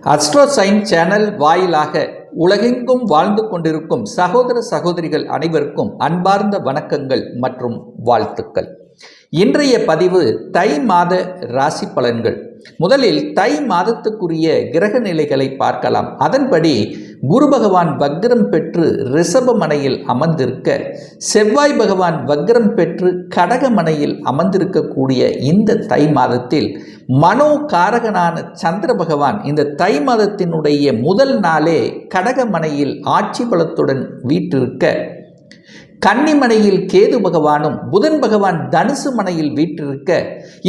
Astro sign channel வாயிலாக உலகெங்கும் வாழ்ந்து கொண்டிருக்கும் சகோதர சகோதரிகள் அனைவருக்கும் அன்பார்ந்த வணக்கங்கள் மற்றும் வாழ்த்துக்கள். இன்றைய பதிவு தை மாத ராசி பலன்கள். முதலில் தை மாதத்துக்குரிய கிரக நிலைகளை பார்க்கலாம். அதன்படி குரு பகவான் வக்ரம் பெற்று ரிஷபமனையில் அமர்ந்திருக்க, செவ்வாய் பகவான் வக்ரம் பெற்று கடகமனையில் அமர்ந்திருக்கக்கூடிய இந்த தை மாதத்தில் மனோகாரகனான சந்திர பகவான் இந்த தை மாதத்தினுடைய முதல் நாளே கடகமனையில் ஆட்சி பலத்துடன் வீற்றிருக்க, கன்னிமனையில் கேது பகவானும் புதன் பகவான் தனுசு மனையில் வீற்றிருக்க,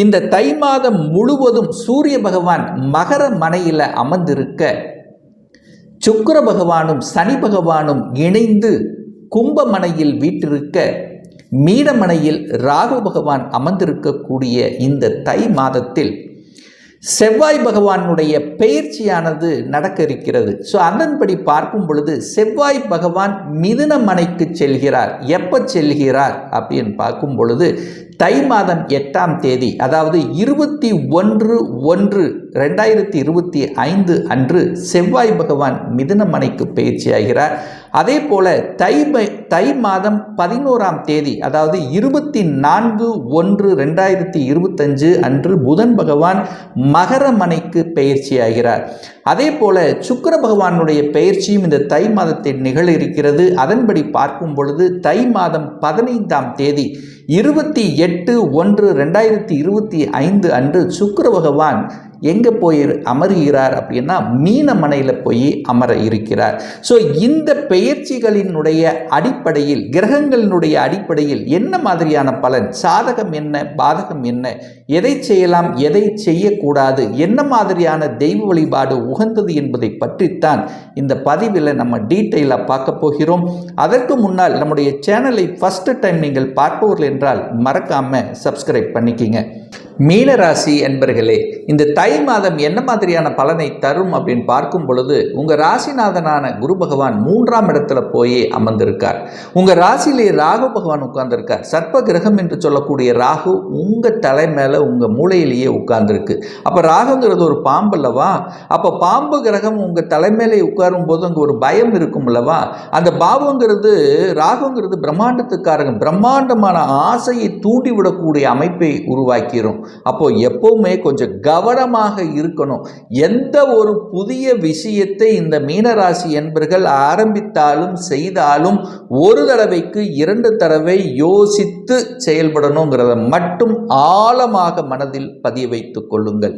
இந்த தை மாதம் முழுவதும் சூரிய பகவான் மகர மனையில் அமர்ந்திருக்க, சுக்கிர பகவானும் சனி பகவானும் இணைந்து கும்பமனையில் வீற்றிருக்க, மீனமனையில் ராகு பகவான் அமர்ந்திருக்கக்கூடிய இந்த தை மாதத்தில் செவ்வாய் பகவானுடைய பெயர்ச்சியானது நடக்க இருக்கிறது. ஸோ அதன்படி பார்க்கும் பொழுது செவ்வாய் பகவான் மிதுன மனைக்கு செல்கிறார். எப்போ செல்கிறார் அப்படின்னு பார்க்கும் பொழுது தை மாதம் 8ஆம் தேதி, அதாவது 21/1/2025 அன்று செவ்வாய் பகவான் மிதுன மனைக்கு பயிற்சியாகிறார். அதே போல தை மாதம் 11ஆம் தேதி, அதாவது 24/1/2025 அன்று புதன் பகவான் மகர மனைக்கு பயிற்சியாகிறார். அதே போல சுக்கிர பகவானுடைய பயிற்சியும் இந்த தை மாதத்தில் நிகழ இருக்கிறது. அதன்படி பார்க்கும் பொழுது தை மாதம் 15ஆம் தேதி 28/1/2025 அன்று சுக்கிர பகவான் எங்கே போய் அமர்கிறார் அப்படின்னா மீனமனையில் போய் அமர இருக்கிறார். ஸோ இந்த பெயர்ச்சிகளினுடைய அடிப்படையில், கிரகங்களினுடைய அடிப்படையில் என்ன மாதிரியான பலன், சாதகம் என்ன, பாதகம் என்ன, எதை செய்யலாம், எதை செய்யக்கூடாது, என்ன மாதிரியான தெய்வ வழிபாடு உகந்தது என்பதை பற்றித்தான் இந்த பதிவில் நம்ம டீட்டெயிலாக பார்க்க போகிறோம். அதற்கு முன்னால் நம்முடைய சேனலை ஃபர்ஸ்ட் டைம் நீங்கள் பார்ப்பவர்கள் என்றால் மறக்காமல் சப்ஸ்கிரைப் பண்ணிக்கிங்க. மீனராசி என்பர்களே, இந்த தை மாதம் என்ன மாதிரியான பலனை தரும் அப்படின்னு பார்க்கும் பொழுது, உங்கள் ராசிநாதனான குரு பகவான் 3ஆம் இடத்துல போய் அமர்ந்திருக்கார். உங்கள் ராசியிலே ராகு பகவான் உட்கார்ந்துருக்கார். சர்ப்ப கிரகம் என்று சொல்லக்கூடிய ராகு உங்கள் தலை மேலே உங்கள் மூளையிலேயே உட்கார்ந்துருக்கு. அப்போ ராகுங்கிறது ஒரு பாம்பு அல்லவா? அப்போ பாம்பு கிரகம் உங்கள் தலைமையிலே உட்காரும் போது அங்கே ஒரு பயம் இருக்கும் அல்லவா? அந்த பாவங்கிறது, ராகுங்கிறது பிரம்மாண்டத்துக்காரங்க, பிரம்மாண்டமான ஆசையை தூண்டிவிடக்கூடிய அமைப்பை உருவாக்கிறோம். அப்போ எப்பவுமே கொஞ்சம் கவனமாக இருக்கணும். எந்த ஒரு புதிய விஷயத்தை இந்த மீனராசி என்பர்கள் ஆரம்பித்தாலும் செய்தாலும் ஒரு தடவைக்கு 2 தடவை யோசித்து செயல்படணுங்கிறத மட்டும் ஆழமாக மனதில் பதிய வைத்துக் கொள்ளுங்கள்.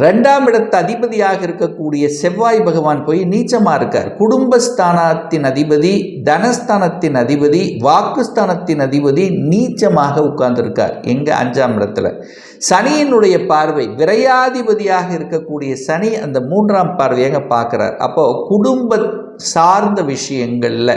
2ஆம் இடத்து அதிபதியாக இருக்கக்கூடிய செவ்வாய் பகவான் போய் நீச்சமாக இருக்கார். குடும்பஸ்தானத்தின் அதிபதி, தனஸ்தானத்தின் அதிபதி, வாக்குஸ்தானத்தின் அதிபதி நீச்சமாக உட்கார்ந்துருக்கார். எங்க 5ஆம் இடத்துல சனியினுடைய பார்வை, விரையாதிபதியாக இருக்கக்கூடிய சனி அந்த 3ஆம் பார்வையாக பார்க்கிறார். அப்போ குடும்ப சார்ந்த விஷயங்கள்ல,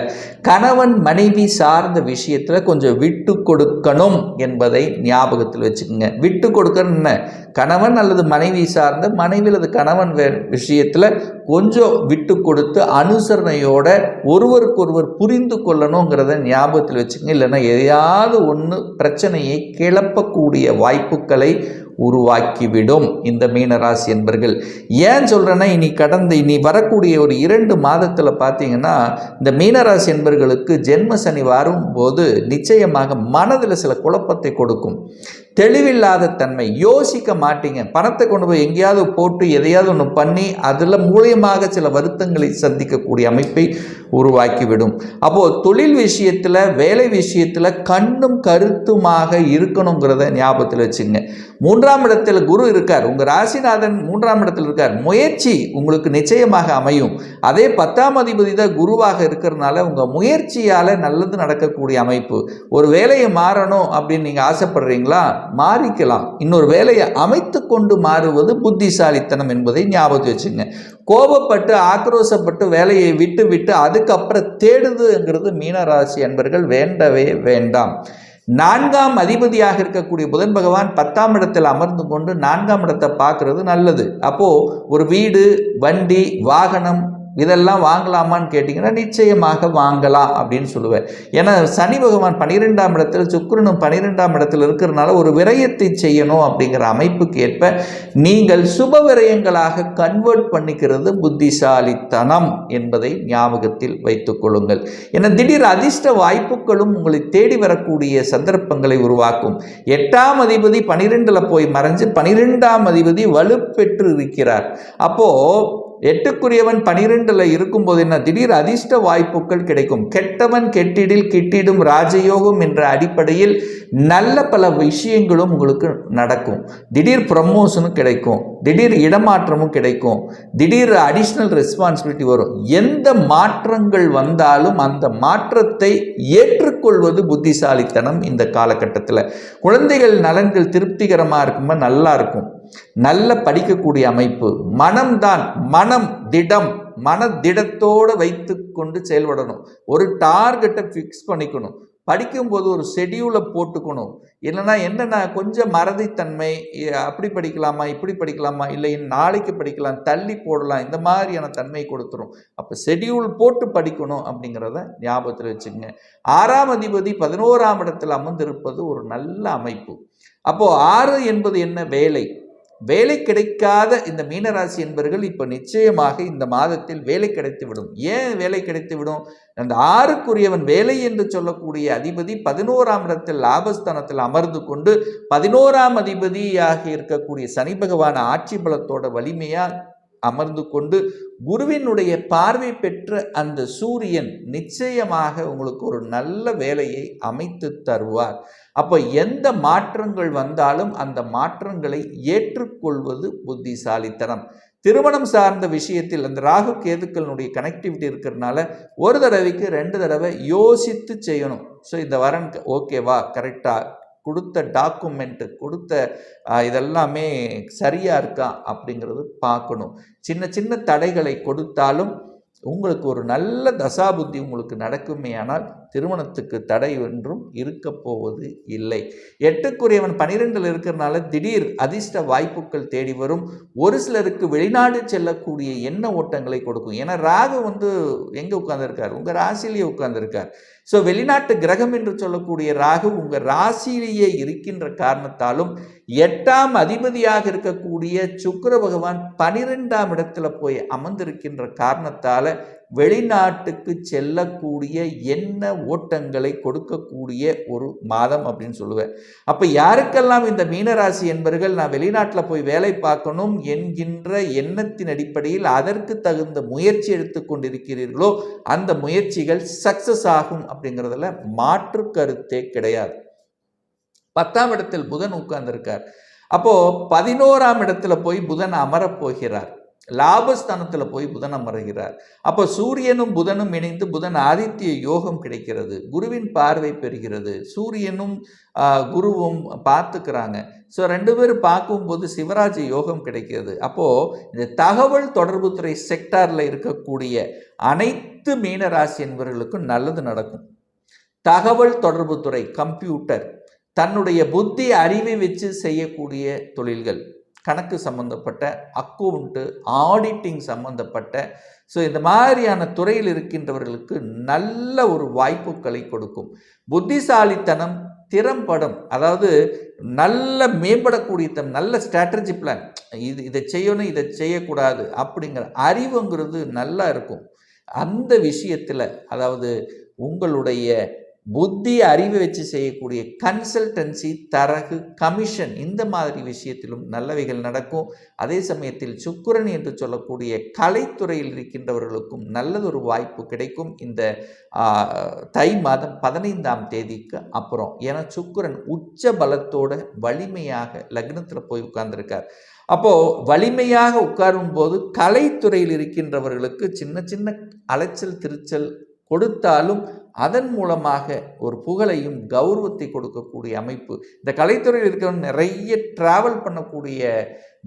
கணவன் மனைவி சார்ந்த விஷயத்துல கொஞ்சம் விட்டு கொடுக்கணும் என்பதை ஞாபகத்தில் வச்சுக்கோங்க. விட்டு கொடுக்கணும் என்ன, கணவன் அல்லது மனைவி சார்ந்த, மனைவி அல்லது கணவன் விஷயத்துல கொஞ்சம் விட்டு கொடுத்து அனுசரணையோட ஒருவருக்கொருவர் புரிந்து கொள்ளணுங்கிறத ஞாபகத்தில் வச்சுக்கோங்க. இல்லைன்னா எதையாவது ஒன்று பிரச்சனையை கிளப்பக்கூடிய வாய்ப்புகளை உருவாக்கிவிடும் இந்த மீனராசி என்பர்கள். ஏன் சொல்கிறேன்னா, இனி வரக்கூடிய ஒரு 2 மாதத்தில் பார்த்தீங்கன்னா இந்த மீனராசி என்பர்களுக்கு ஜென்ம சனி வரும்போது நிச்சயமாக மனதில் சில குழப்பத்தை கொடுக்கும். தெளிவில்லாத தன்மை, யோசிக்க மாட்டீங்க. பணத்தை கொண்டு போய் எங்கேயாவது போட்டு எதையாவது ஒன்று பண்ணி அதில் மூலியமாக சில வருத்தங்களை சந்திக்கக்கூடிய அமைப்பை உருவாக்கிவிடும். அப்போது தொழில் விஷயத்தில், வேலை விஷயத்தில் கண்ணும் கருத்துமாக இருக்கணுங்கிறத ஞாபகத்தில் வச்சுங்க. 3ஆம் இடத்தில் குரு இருக்கார். உங்கள் ராசிநாதன் 3ஆம் இடத்தில் இருக்கார். முயற்சி உங்களுக்கு நிச்சயமாக அமையும். அதே 10ஆம் அதிபதி தான் குருவாக இருக்கிறதுனால உங்கள் முயற்சியால் நல்லது நடக்கக்கூடிய அமைப்பு. ஒரு வேலையை மாறணும் அப்படின்னு நீங்கள் ஆசைப்படுறீங்களா, மாறிக்கலாம். இன்னொரு வேலையை அமைத்து கொண்டு மாறுவது புத்திசாலித்தனம் என்பதை ஞாபகத்தில் வச்சுங்க. கோபப்பட்டு ஆக்ரோஷப்பட்டு வேலையை விட்டு அதுக்கப்புறம் தேடுதுங்கிறது மீனராசி என்பர்கள் வேண்டவே வேண்டாம். 4ஆம் அதிபதியாக இருக்கக்கூடிய புதன் பகவான் 10ஆம் இடத்தில் அமர்ந்து கொண்டு 4ஆம் இடத்தை பார்க்கறது நல்லது. அப்போ ஒரு வீடு, வண்டி, வாகனம், இதெல்லாம் வாங்கலாமான்னு கேட்டிங்கன்னா நிச்சயமாக வாங்கலாம் அப்படின்னு சொல்லுவேன். ஏன்னா சனி பகவான் 12ஆம் இடத்துல, சுக்கிரனும் 12ஆம் இடத்துல இருக்கிறதுனால ஒரு விரயத்தை செய்யணும் அப்படிங்கிற அமைப்புக்கு ஏற்ப நீங்கள் சுப விரயங்களாக கன்வெர்ட் பண்ணிக்கிறது புத்திசாலித்தனம் என்பதை ஞாபகத்தில் வைத்துக் கொள்ளுங்கள். ஏன்னா திடீர் அதிர்ஷ்ட வாய்ப்புகளும் உங்களை தேடி வரக்கூடிய சந்தர்ப்பங்களை உருவாக்கும். 8ஆம் அதிபதி 12ல் போய் மறைஞ்சு 12ஆம் அதிபதி வலுப்பெற்று இருக்கிறார். அப்போ 8க்குரியவன் 12ல் இருக்கும்போது என்ன, திடீர் அதிர்ஷ்ட வாய்ப்புகள் கிடைக்கும். கெட்டவன் கெட்டிடில் கிட்டிடும் ராஜயோகம் என்ற அடிப்படையில் நல்ல பல விஷயங்களும் உங்களுக்கு நடக்கும். திடீர் ப்ரமோஷனும் கிடைக்கும், திடீர் இடமாற்றமும் கிடைக்கும், திடீர் அடிஷ்னல் ரெஸ்பான்சிபிலிட்டி வரும். எந்த மாற்றங்கள் வந்தாலும் அந்த மாற்றத்தை ஏற்றுக்கொள்வது புத்திசாலித்தனம். இந்த காலகட்டத்தில் குழந்தைகள் நலன்கள் திருப்திகரமாக இருக்கும்போது நல்லா இருக்கும். நல்ல படிக்கக்கூடிய அமைப்பு, மனம் திடம், மனதிடத்தோடு வைத்து கொண்டு செயல்படணும். ஒரு டார்கெட்டை ஃபிக்ஸ் பண்ணிக்கணும். படிக்கும்போது ஒரு ஷெடியூலை போட்டுக்கணும். இல்லைன்னா என்னென்ன கொஞ்சம் மறதித்தன்மை, அப்படி படிக்கலாமா இப்படி படிக்கலாமா, இல்லை நாளைக்கு படிக்கலாம் தள்ளி போடலாம், இந்த மாதிரியான தன்மை கொடுத்துரும். அப்போ ஷெடியூல் போட்டு படிக்கணும் அப்படிங்கிறத ஞாபகத்தில் வச்சுக்கோங்க. 6ஆம் அதிபதி 11ஆம் இடத்தில் அமர்ந்திருப்பது ஒரு நல்ல அமைப்பு. அப்போது 6 என்பது என்ன, வேலை கிடைக்காத இந்த மீனராசி என்பவர்கள் இப்போ நிச்சயமாக இந்த மாதத்தில் வேலை கிடைத்துவிடும். ஏன் வேலை கிடைத்துவிடும்? அந்த 6க்குரியவன் வேலை என்று சொல்லக்கூடிய அதிபதி 11ஆம் இடத்தில் லாபஸ்தானத்தில் அமர்ந்து கொண்டு 11ஆம் அதிபதியாக இருக்கக்கூடிய சனி பகவான் ஆட்சி பலத்தோட வலிமையாக அமர்ந்து கொண்டு குருவினுடைய பார்வை பெற்ற அந்த சூரியன் நிச்சயமாக உங்களுக்கு ஒரு நல்ல வேலையை அமைத்து தருவார். அப்போ எந்த மாற்றங்கள் வந்தாலும் அந்த மாற்றங்களை ஏற்றுக்கொள்வது புத்திசாலித்தனம். திருமணம் சார்ந்த விஷயத்தில் அந்த ராகு கேதுக்களுடைய கனெக்டிவிட்டி இருக்கிறதுனால ஒரு தடவைக்கு 2 தடவை யோசித்து செய்யணும். ஸோ இந்த வரன் ஓகேவா, கரெக்டாக கொடுத்த டாக்குமெண்ட்டு, கொடுத்த இதெல்லாமே சரியாக இருக்கா அப்படிங்கிறது பார்க்கணும். சின்ன சின்ன தடைகளை கொடுத்தாலும் உங்களுக்கு ஒரு நல்ல தசாபுத்தி உங்களுக்கு நடக்குமே. ஆனால் திருமணத்துக்கு தடை ஒன்றும் இருக்க போவது இல்லை. 8க்குரியவன் 12ல் இருக்கிறதுனால திடீர் அதிர்ஷ்ட வாய்ப்புகள் தேடி வரும். ஒரு சிலருக்கு வெளிநாடு செல்லக்கூடிய எண்ண ஓட்டங்களை கொடுக்கும். ஏன்னா ராகு எங்கே உட்கார்ந்துருக்கார், உங்கள் ராசியிலேயே உட்கார்ந்துருக்கார். ஸோ வெளிநாட்டு கிரகம் என்று சொல்லக்கூடிய ராகு உங்கள் ராசியிலேயே இருக்கின்ற காரணத்தாலும் 8ஆம் அதிபதியாக இருக்கக்கூடிய சுக்கிர பகவான் 12ஆம் இடத்துல போய் அமர்ந்திருக்கின்ற காரணத்தால் வெளிநாட்டுக்கு செல்லக்கூடிய எண்ண ஓட்டங்களை கொடுக்கக்கூடிய ஒரு மாதம் அப்படின்னு சொல்லுவேன். அப்போ யாருக்கெல்லாம் இந்த மீனராசி என்பவர்கள் நான் வெளிநாட்டில் போய் வேலை பார்க்கணும் என்கின்ற எண்ணத்தின் அடிப்படையில் அதற்கு தகுந்த முயற்சி எடுத்து கொண்டிருக்கிறீர்களோ அந்த முயற்சிகள் சக்சஸ் ஆகும் அப்படிங்கிறதுல மாற்று கருத்தே கிடையாது. 10ஆம் இடத்தில் புதன் உட்கார்ந்திருக்கார். அப்போ 11ஆம் இடத்துல போய் புதன் அமரப் போகிறார். லாபஸ்தானத்தில் போய் புதன் அமர்கிறார். அப்போ சூரியனும் புதனும் இணைந்து புதன் ஆதித்ய யோகம் கிடைக்கிறது. குருவின் பார்வை பெறுகிறது. சூரியனும் குருவும் பார்த்துக்கிறாங்க. ஸோ 2 பேரும் பார்க்கும்போது சிவராஜ் யோகம் கிடைக்கிறது. அப்போது இந்த தகவல் தொடர்பு துறை செக்டாரில் இருக்கக்கூடிய அனைத்து மீனராசி என்பவர்களுக்கும் நல்லது நடக்கும். தகவல் தொடர்பு துறை, கம்ப்யூட்டர், தன்னுடைய புத்தி அறிவை வச்சு செய்யக்கூடிய தொழில்கள், கணக்கு சம்பந்தப்பட்ட, அக்கௌண்ட்டு, ஆடிட்டிங் சம்பந்தப்பட்ட, ஸோ இந்த மாதிரியான துறையில் இருக்கின்றவர்களுக்கு நல்ல ஒரு வாய்ப்புகளை கொடுக்கும். புத்திசாலித்தனம், திறம்படம், அதாவது நல்ல மேம்படக்கூடிய நல்ல ஸ்ட்ராட்டஜி பிளான், இதை செய்யணும் இதை செய்யக்கூடாது அப்படிங்கிற அறிவுங்கிறது நல்லா இருக்கும். அந்த விஷயத்தில் அதாவது உங்களுடைய புத்தி அறிவை வச்சு செய்யக்கூடிய கன்சல்டன்சி, தரகு, கமிஷன், இந்த மாதிரி விஷயத்திலும் நல்லவைகள் நடக்கும். அதே சமயத்தில் சுக்கிரன் என்று சொல்லக்கூடிய கலைத்துறையில் இருக்கின்றவர்களுக்கும் நல்லதொரு வாய்ப்பு கிடைக்கும் இந்த தை மாதம் 15ஆம் தேதிக்கு அப்புறம். ஏன்னா சுக்கிரன் உச்ச பலத்தோட வலிமையாக லக்னத்தில் போய் உட்கார்ந்துருக்கார். அப்போது வலிமையாக உட்காரும் போது கலைத்துறையில் இருக்கின்றவர்களுக்கு சின்ன சின்ன அலைச்சல் திருச்சல் கொடுத்தாலும் அதன் மூலமாக ஒரு புகழையும் கௌரவத்தை கொடுக்கக்கூடிய அமைப்பு. இந்த கலைத்துறையில் இருக்கிறவங்க நிறைய டிராவல் பண்ணக்கூடிய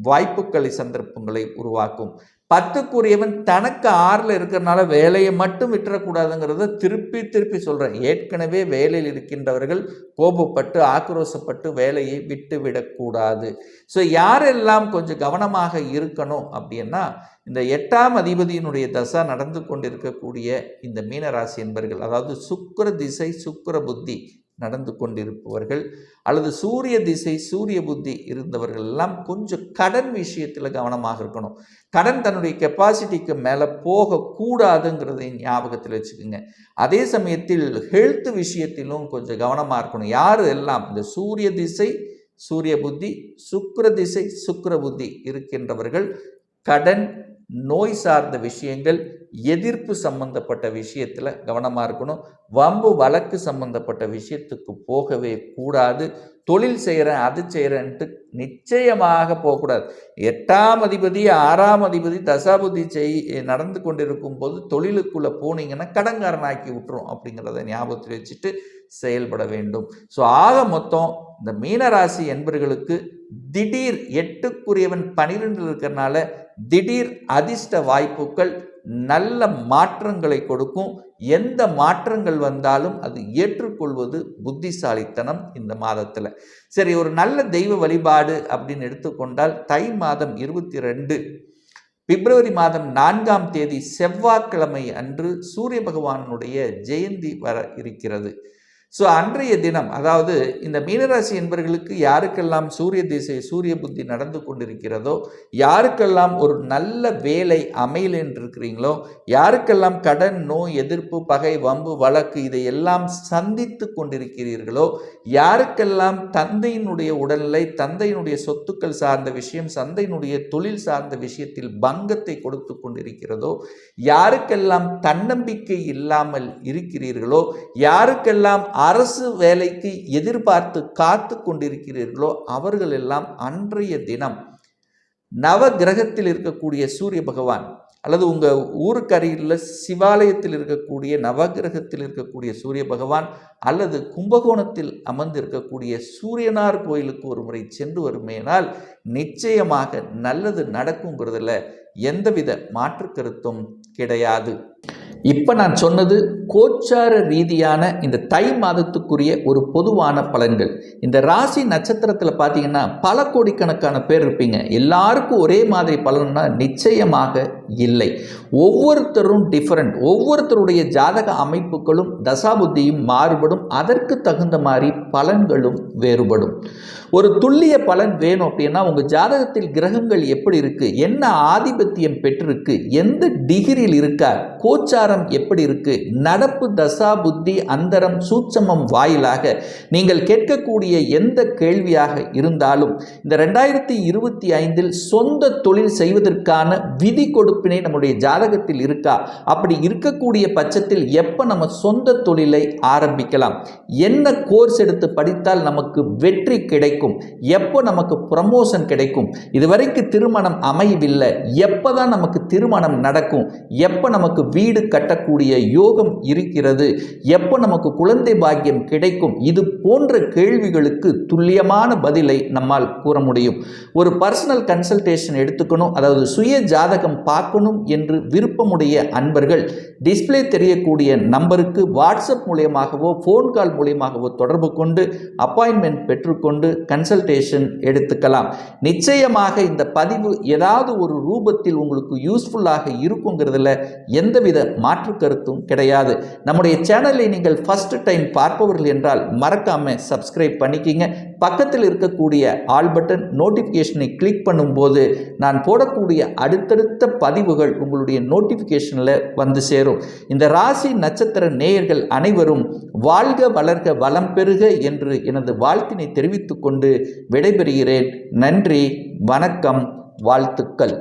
வாய்ப்புகளை, சந்தர்ப்பங்களை உருவாக்கும். 10க்குரியவன் தனக்கு 6ல் இருக்கிறனால வேலையை மட்டும் விட்டுறக்கூடாதுங்கிறத திருப்பி சொல்கிறேன். ஏற்கனவே வேலையில் இருக்கின்றவர்கள் கோபப்பட்டு ஆக்ரோசப்பட்டு வேலையை விட்டுவிடக்கூடாது. ஸோ யாரெல்லாம் கொஞ்சம் கவனமாக இருக்கணும் அப்படின்னா, இந்த 8ஆம் அதிபதியினுடைய தசா நடந்து கொண்டிருக்கக்கூடிய இந்த மீனராசி என்பர்கள், அதாவது சுக்கிர திசை சுக்கிர புத்தி நடந்து கொண்டிருப்பவர்கள் அல்லது சூரிய திசை சூரிய புத்தி இருந்தவர்கள் எல்லாம் கொஞ்சம் கடன் விஷயத்தில் கவனமாக இருக்கணும். கடன் தன்னுடைய கெப்பாசிட்டிக்கு மேலே போகக்கூடாதுங்கிறதை ஞாபகத்தில் வச்சுக்கோங்க. அதே சமயத்தில் ஹெல்த் விஷயத்திலும் கொஞ்சம் கவனமாக இருக்கணும். யார் எல்லாம் இந்த சூரிய திசை சூரிய புத்தி சுக்கிர திசை சுக்கிர புத்தி இருக்கின்றவர்கள் கடன், நோய் சார்ந்த விஷயங்கள், எதிர்ப்பு சம்பந்தப்பட்ட விஷயத்தில் கவனமாக இருக்கணும். வம்பு வழக்கு சம்பந்தப்பட்ட விஷயத்துக்கு போகவே கூடாது. தொழில் செய்கிறேன் அது செய்கிறேன்ட்டு நிச்சயமாக போகக்கூடாது. 8ஆம் அதிபதி 6ஆம் அதிபதி தசாபுத்தி நடந்து கொண்டிருக்கும் போது தொழிலுக்குள்ளே போனீங்கன்னா கடன்காரனாக்கி விட்டுரும் அப்படிங்கிறத ஞாபகத்தில் வச்சுட்டு செயல்பட வேண்டும். ஸோ ஆக மொத்தம் இந்த மீனராசி என்பர்களுக்கு திடீர் 8க்குரியவன் 12 இருக்கிறனால திடீர் அதிர்ஷ்ட வாய்ப்புகள் நல்ல மாற்றங்களை கொடுக்கும். எந்த மாற்றங்கள் வந்தாலும் அது ஏற்றுக்கொள்வது புத்திசாலித்தனம் இந்த மாதத்தில். சரி, ஒரு நல்ல தெய்வ வழிபாடு அப்படின்னு எடுத்துக்கொண்டால் தை மாதம் 22 பிப்ரவரி மாதம் 4ஆம் தேதி செவ்வாய்க்கிழமை அன்று சூரிய பகவானுடைய ஜெயந்தி வர இருக்கிறது. ஸோ அன்றைய தினம், அதாவது இந்த மீனராசி என்பவர்களுக்கு யாருக்கெல்லாம் சூரிய திசை சூரிய புத்தி நடந்து கொண்டிருக்கிறதோ, யாருக்கெல்லாம் ஒரு நல்ல வேலை அமையல் என்று இருக்கிறீங்களோ, யாருக்கெல்லாம் கடன், நோய், எதிர்ப்பு, பகை, வம்பு, வழக்கு இதையெல்லாம் சந்தித்து கொண்டிருக்கிறீர்களோ, யாருக்கெல்லாம் தந்தையினுடைய உடல்நிலை, தந்தையினுடைய சொத்துக்கள் சார்ந்த விஷயம், தந்தையினுடைய தொழில் சார்ந்த விஷயத்தில் பங்கத்தை கொடுத்து கொண்டிருக்கிறதோ, யாருக்கெல்லாம் தன்னம்பிக்கை இல்லாமல் இருக்கிறீர்களோ, யாருக்கெல்லாம் அரசு வேலைக்கு எதிர்பார்த்து காத்து கொண்டிருக்கிறீர்களோ, அவர்கள் எல்லாம் அன்றைய தினம் நவ கிரகத்தில் இருக்கக்கூடிய சூரிய பகவான் அல்லது உங்கள் ஊருக்கு அருகில் சிவாலயத்தில் இருக்கக்கூடிய நவகிரகத்தில் இருக்கக்கூடிய சூரிய பகவான் அல்லது கும்பகோணத்தில் அமர்ந்து இருக்கக்கூடிய சூரியனார் கோயிலுக்கு ஒரு முறை சென்று வருமேனால் நிச்சயமாக நல்லது நடக்குங்கிறதுல எந்தவித மாற்று கருத்தும் கிடையாது. இப்போ நான் சொன்னது கோச்சார ரீதியான இந்த தை மாதத்துக்குரிய ஒரு பொதுவான பலன்கள். இந்த ராசி நட்சத்திரத்தில் பார்த்தீங்கன்னா பல கோடிக்கணக்கான பேர் இருப்பீங்க. எல்லாருக்கும் ஒரே மாதிரி பலன்னா நிச்சயமாக இல்லை. ஒவ்வொருத்தரும் டிஃபரெண்ட். ஒவ்வொருத்தருடைய ஜாதக அமைப்புகளும் தசாபுத்தியும் மாறுபடும். அதற்கு தகுந்த மாதிரி பலன்களும் வேறுபடும். ஒரு துல்லிய பலன் வேணும் அப்படின்னா உங்கள் ஜாதகத்தில் கிரகங்கள் எப்படி இருக்குது, என்ன ஆதிபத்தியம் பெற்றிருக்கு, எந்த டிகிரியில் இருக்கா, கோச்சாரம் எப்படி இருக்கு, நடப்பு தசா புத்தி அந்தரம் சூட்சமம் வாயிலாக நீங்கள் கேட்கக்கூடிய எந்த கேள்வியாக இருந்தாலும் இந்த 2025 சொந்த தொழில் செய்வதற்கான விதி கொடுப்பினை நம்முடைய ஜாதகத்தில் இருக்கா, அப்படி இருக்கக்கூடிய பட்சத்தில் எப்போ நம்ம சொந்த தொழிலை ஆரம்பிக்கலாம், என்ன கோர்ஸ் எடுத்து படித்தால் நமக்கு வெற்றி கிடைக்கும், எப்போ நமக்கு ப்ரமோஷன் கிடைக்கும், இதுவரைக்கும் திருமணம் அமையவில்லை, எப்போதான் நமக்கு திருமணம் நடக்கும், எப்போ நமக்கு வீடு கட்டக்கூடிய யோகம் இருக்கிறது, எப்போ நமக்கு குழந்தை பாக்கியம் கிடைக்கும், இது போன்ற கேள்விகளுக்கு துல்லியமான பதிலை நம்மால் கூற முடியும். ஒரு பர்சனல் கன்சல்டேஷன் எடுத்துக்கணும், அதாவது சுய ஜாதகம் பார்க்கணும் என்று விருப்பமுடைய அன்பர்கள் டிஸ்பிளே தெரியக்கூடிய நம்பருக்கு வாட்ஸ்அப் மூலியமாகவோ ஃபோன் கால் மூலியமாகவோ தொடர்பு கொண்டு அப்பாயின்மெண்ட் பெற்றுக்கொண்டு கன்சல்டேஷன் எடுத்துக்கலாம். நிச்சயமாக இந்த பதிவு ஏதாவது ஒரு ரூபத்தில் உங்களுக்கு யூஸ்ஃபுல்லாக இருக்குங்கிறதுல எந்தவித மாற்று கருத்தும் கிடையாது. நம்முடைய சேனலை நீங்கள் ஃபர்ஸ்ட் டைம் பார்ப்பவர்கள் என்றால் மறக்காம சப்ஸ்கிரைப் பண்ணிக்கிங்க. பக்கத்தில் இருக்கக்கூடிய ஆல் பட்டன் நோட்டிஃபிகேஷனை கிளிக் பண்ணும்போது நான் போடக்கூடிய அடுத்தடுத்த பதிவுகள் உங்களுடைய நோட்டிஃபிகேஷனில் வந்து சேரும். இந்த ராசி நட்சத்திர நேயர்கள் அனைவரும் வாழ்க வளர்க வளம் பெறுக என்று எனது வாழ்த்தினை தெரிவித்துக் கொண்டு விடைபெறுகிறேன். நன்றி, வணக்கம், வாழ்த்துக்கள்.